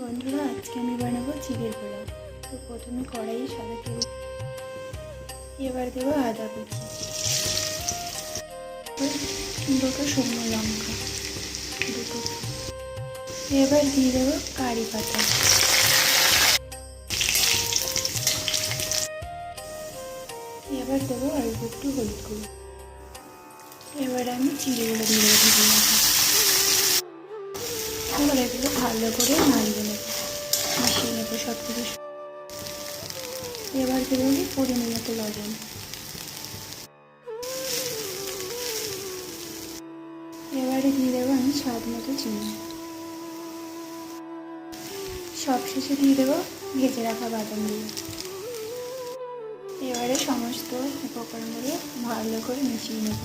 বন্ধুরা, আজকে আমি বানাবো চিড়ের পোলাও। তো প্রথমে কড়াইয়ে সাদা তেল, এবার দেবো আদা কুচি, দুটো শুকনো লঙ্কা, দুটো, এবার দিয়ে দেবো কারি পাতা, এবার দেবো অল্প একটু হলুদ গুঁড়ো। এবার আমি চিড়েগুলো দিয়ে দেবো, এবার এগুলো ভালো করে নাড়িয়ে নেবো, মিশিয়ে নেবো সব কিছু। এবার দেবো পরিমাণ মতো লবণ, এবারে দিয়ে দেবো আমি স্বাদ মতো চিনি, সবশেষে দিয়ে দেবো ভেজে রাখা বাদামগুলো। এবারে সমস্ত উপকরণগুলো ভালো করে মিশিয়ে নেব।